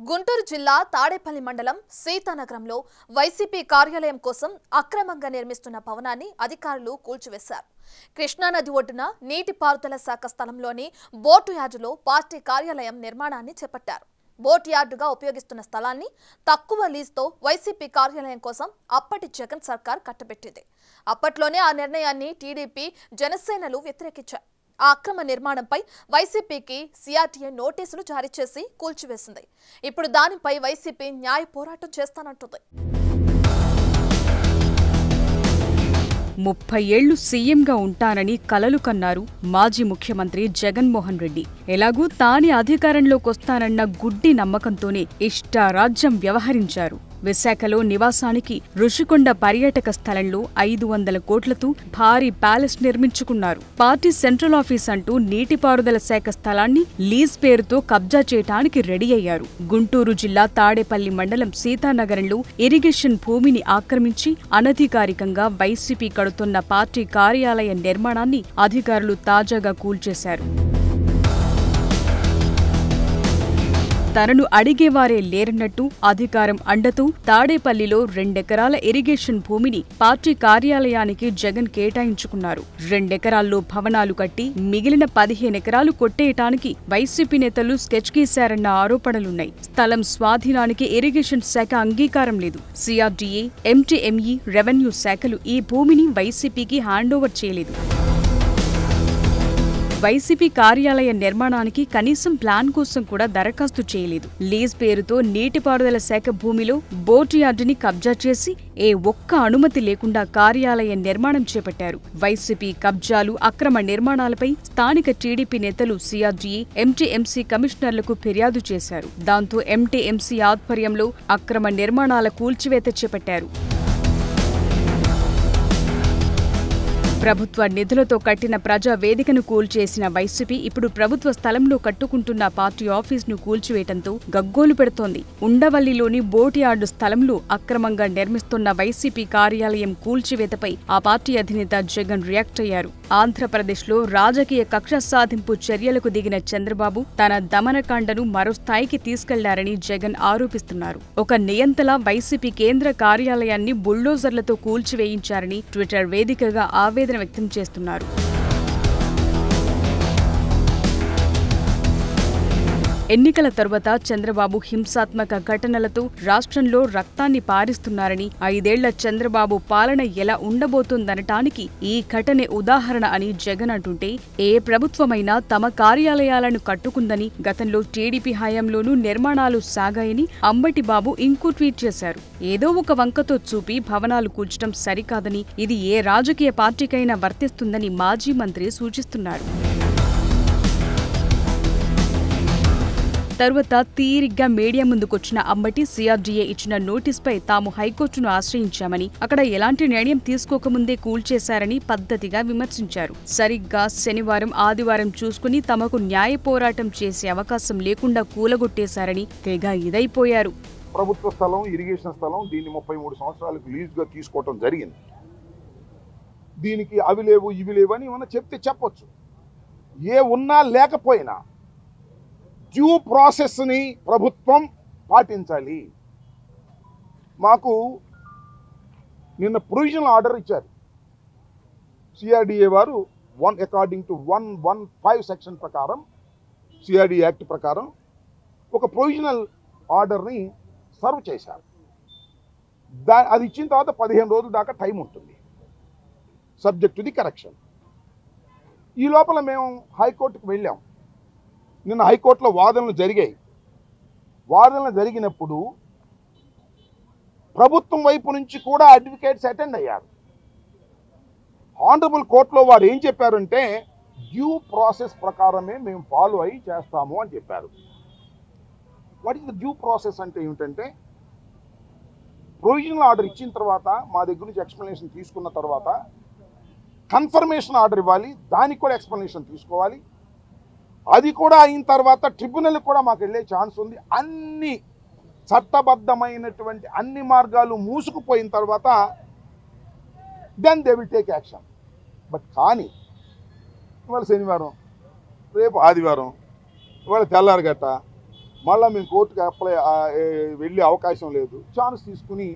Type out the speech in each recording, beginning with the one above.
గుంటూరు జిల్లా తాడేపల్లి మండలం సీతానగరంలో వైసీపీ కార్యాలయం కోసం అక్రమంగా నిర్మిస్తున్న భవనాన్ని అధికారులు కూల్చివేశారు. కృష్ణానది ఒడ్డున నీటిపారుదల శాఖ స్థలంలోని బోటు యార్డులో పార్టీ కార్యాలయం నిర్మాణాన్ని చేపట్టారు. బోట్ యార్డుగా ఉపయోగిస్తున్న స్థలాన్ని తక్కువ లీజుతో వైసీపీ కార్యాలయం కోసం అప్పటి జగన్ సర్కార్ కట్టబెట్టింది. అప్పట్లోనే ఆ నిర్ణయాన్ని టీడీపీ జనసేనలు వ్యతిరేకించారు. ఆ అక్రమ నిర్మాణంపై వైసీపీకి సిఆర్టీఏ నోటీసులు జారీ చేసి కూల్చివేసింది. ఇప్పుడు దానిపై వైసీపీ న్యాయ పోరాటం చేస్తానంటుంది. 30 ఏళ్లు సీఎంగా ఉంటానని కలలు కన్నారు మాజీ ముఖ్యమంత్రి జగన్మోహన్ రెడ్డి. ఎలాగూ తానే అధికారంలోకొస్తానన్న గుడ్డి నమ్మకంతోనే ఇష్టారాజ్యం వ్యవహరించారు. విశాఖలో నివాసానికి రుషికొండ పర్యాటక స్థలంలో 500 కోట్లతో భారీ ప్యాలెస్ నిర్మించుకున్నారు. పార్టీ సెంట్రల్ ఆఫీస్ అంటూ నీటిపారుదల శాఖ స్థలాన్ని లీజ్ పేరుతో కబ్జా చేయటానికి రెడీ అయ్యారు. గుంటూరు జిల్లా తాడేపల్లి మండలం సీతానగరంలో ఇరిగేషన్ భూమిని ఆక్రమించి అనధికారికంగా వైసీపీ కడుతున్న పార్టీ కార్యాలయ నిర్మాణాన్ని అధికారులు తాజాగా కూల్చేశారు. తనను అడిగేవారే లేరన్నట్టు అధికారం అండతో తాడేపల్లిలో 2 ఎకరాల ఇరిగేషన్ భూమిని పార్టీ కార్యాలయానికి జగన్ కేటాయించుకున్నారు. 2 ఎకరాల్లో భవనాలు కట్టి మిగిలిన 15 ఎకరాలు కొట్టేయటానికి వైసీపీ నేతలు స్కెచ్ గీశారన్న ఆరోపణలున్నాయి. స్థలం స్వాధీనానికి ఇరిగేషన్ శాఖ అంగీకారం లేదు. సిఆర్డీఏ, ఎంటీఎంఈ, రెవెన్యూ శాఖలు ఈ భూమిని వైసీపీకి హ్యాండోవర్ చేయలేదు. వైసీపీ కార్యాలయ నిర్మాణానికి కనీసం ప్లాన్ కోసం కూడా దరఖాస్తు చేయలేదు. లీజ్ పేరుతో నీటిపారుదల శాఖ భూమిలో బోటు యార్డుని కబ్జా చేసి ఒక్క అనుమతి లేకుండా కార్యాలయ నిర్మాణం చేపట్టారు. వైసీపీ కబ్జాలు, అక్రమ నిర్మాణాలపై స్థానిక టీడీపీ నేతలు సిఆర్డీఏ, ఎంటీఎంసీ కమిషనర్లకు ఫిర్యాదు చేశారు. దాంతో ఎంటీఎంసీ ఆధ్వర్యంలో అక్రమ నిర్మాణాల కూల్చివేత చేపట్టారు. ప్రభుత్వ నిధులతో కట్టిన ప్రజా వేదికను కూల్చేసిన వైసీపీ ఇప్పుడు ప్రభుత్వ స్థలంలో కట్టుకుంటున్న పార్టీ ఆఫీసును కూల్చివేయడంతో గగ్గోలు పెడుతోంది. ఉండవల్లిలోని బోట్ యార్డు స్థలంలో అక్రమంగా నిర్మిస్తున్న వైసీపీ కార్యాలయం కూల్చివేతపై ఆ పార్టీ అధినేత జగన్ రియాక్ట్ అయ్యారు. ఆంధ్రప్రదేశ్లో రాజకీయ కక్ష సాధింపు చర్యలకు దిగిన చంద్రబాబు తన దమనకాండను మరో స్థాయికి తీసుకెళ్లారని జగన్ ఆరోపిస్తున్నారు. ఒక నియంతలా వైసీపీ కేంద్ర కార్యాలయాన్ని బుల్డోజర్లతో కూల్చివేయించారని ట్విట్టర్ వేదికగా ఆవేదన వ్యక్తం చేస్తున్నారు. ఎన్నికల తరువాత చంద్రబాబు హింసాత్మక ఘటనలతో రాష్ట్రంలో రక్తాన్ని పారిస్తున్నారని, 5 ఏళ్ల చంద్రబాబు పాలన ఎలా ఉండబోతోందనటానికి ఈ ఘటనే ఉదాహరణ అని జగన్ అంటుంటే, ఏ ప్రభుత్వమైనా తమ కార్యాలయాలను కట్టుకుందని, గతంలో టీడీపీ హయాంలోనూ నిర్మాణాలు సాగాయని అంబటిబాబు ఇంకో ట్వీట్ చేశారు. ఏదో ఒక వంకతో చూపి భవనాలు కూల్చడం సరికాదని, ఇది ఏ రాజకీయ పార్టీకైనా వర్తిస్తుందని మాజీ మంత్రి సూచిస్తున్నారు. తరువాత తీరిగ్గా మీడియా ముందుకొచ్చిన అంబటి సిఆర్డీఏ ఇచ్చిన నోటీస్పై తాము హైకోర్టును ఆశ్రయించామని, అక్కడ ఎలాంటి నిర్ణయం తీసుకోకముందే కూల్చేశారని పద్ధతిగా విమర్శించారు. సరిగ్గా శనివారం, ఆదివారం చూసుకుని తమకు న్యాయ పోరాటం చేసే అవకాశం లేకుండా కూలగొట్టేశారని తెగ ఇదైపోయారు. ప్రభుత్వ స్థలం, ఇరిగేషన్ స్థలం, దీన్ని 33 సంవత్సరాలకు లీజుగా తీసుకోవటం జరిగింది. దీనికి అవి లేవు, ఇవి లేవు అని ఏమన్నా చెప్తే చెప్పొచ్చు. ఏ ఉన్నా లేకపోయినా డ్యూ ప్రాసెస్ని ప్రభుత్వం పాటించాలి. మాకు నిన్న ప్రొవిజనల్ ఆర్డర్ ఇచ్చారు సిఆర్డీఏ వారు. అకార్డింగ్ టు 115 సెక్షన్ ప్రకారం, సిఆర్డీఏ యాక్ట్ ప్రకారం ఒక ప్రొవిజనల్ ఆర్డర్ని సర్వ్ చేశారు. అది ఇచ్చిన తర్వాత 15 రోజుల దాకా టైం ఉంటుంది, సబ్జెక్ట్ టు ది కరెక్షన్. ఈ లోపల మేము హైకోర్టుకు వెళ్ళాం. నిన్న హైకోర్టులో వాదనలు జరిగాయి. వాదనలు జరిగినప్పుడు ప్రభుత్వం వైపు నుంచి కూడా అడ్వకేట్స్ అటెండ్ అయ్యారు. ఆనరబుల్ కోర్టులో వారు ఏం చెప్పారంటే, డ్యూ ప్రాసెస్ ప్రకారమే మేము ఫాలో అయ్యి చేస్తాము అని చెప్పారు. What is the due process అంటే ఏమిటంటే, ప్రొవిజనల్ ఆర్డర్ ఇచ్చిన తర్వాత, మా దగ్గర నుంచి ఎక్స్ప్లెనేషన్ తీసుకున్న తర్వాత కన్ఫర్మేషన్ ఆర్డర్ ఇవ్వాలి, దానికి కూడా ఎక్స్ప్లెనేషన్ తీసుకోవాలి. అది కూడా అయిన తర్వాత ట్రిబ్యునల్ కూడా మాకు వెళ్ళే ఛాన్స్ ఉంది. అన్ని చట్టబద్ధమైనటువంటి అన్ని మార్గాలు మూసుకుపోయిన తర్వాత then they will take action. But కానీ ఇవాళ శనివారం, రేపు ఆదివారం, ఇవాళ తెల్లారగట్ట మళ్ళీ మేము కోర్టుకు వెళ్ళే అవకాశం లేదు, ఛాన్స్ తీసుకుని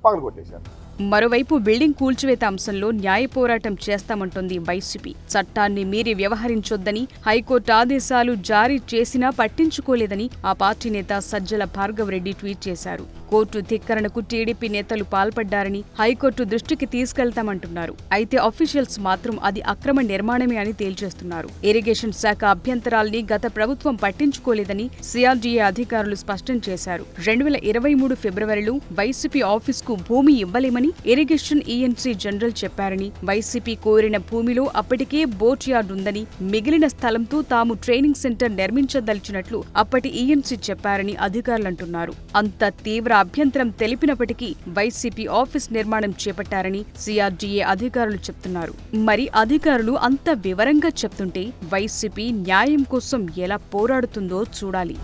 పగలగొట్టేశారు. మరోవైపు బిల్డింగ్ కూల్చివేత అంశంలో న్యాయ పోరాటం చేస్తామంటోంది వైసీపీ. చట్టాన్ని మీరి వ్యవహరించొద్దని హైకోర్టు ఆదేశాలు జారీ చేసినా పట్టించుకోలేదని ఆ పార్టీ నేత సజ్జల భార్గవరెడ్డి ట్వీట్ చేశారు. కోర్టు ధిక్కరణకు టీడీపీ నేతలు పాల్పడ్డారని హైకోర్టు దృష్టికి తీసుకెళ్తామంటున్నారు. అయితే అఫీషియల్స్ మాత్రం అది అక్రమ నిర్మాణమే అని తేల్చేస్తున్నారు. ఇరిగేషన్ శాఖ అభ్యంతరాల్ని గత ప్రభుత్వం పట్టించుకోలేదని సిఆర్డీఏ అధికారులు స్పష్టం చేశారు. 2023 ఫిబ్రవరిలో వైసీపీ ఆఫీస్కు భూమి ఇవ్వలేమని ఇరిగేషన్ ఈఎన్సీ జనరల్ చెప్పారని, వైసీపీ కోరిన భూమిలో అప్పటికే బోట్ యార్డ్ ఉందని, మిగిలిన స్థలంతో తాము ట్రైనింగ్ సెంటర్ నిర్మించదలిచినట్లు అప్పటి ఈఎన్సీ చెప్పారని అధికారులంటున్నారు. అంత తీవ్ర అభ్యంతరం తెలిపినప్పటికీ వైసీపీ ఆఫీస్ నిర్మాణం చేపట్టారని సిఆర్డీఏ అధికారులు చెప్తున్నారు. మరి అధికారులు అంత వివరంగా చెప్తుంటే వైసీపీ న్యాయం కోసం ఎలా పోరాడుతుందో చూడాలి.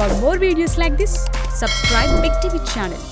For more videos like this, subscribe Big TV channel.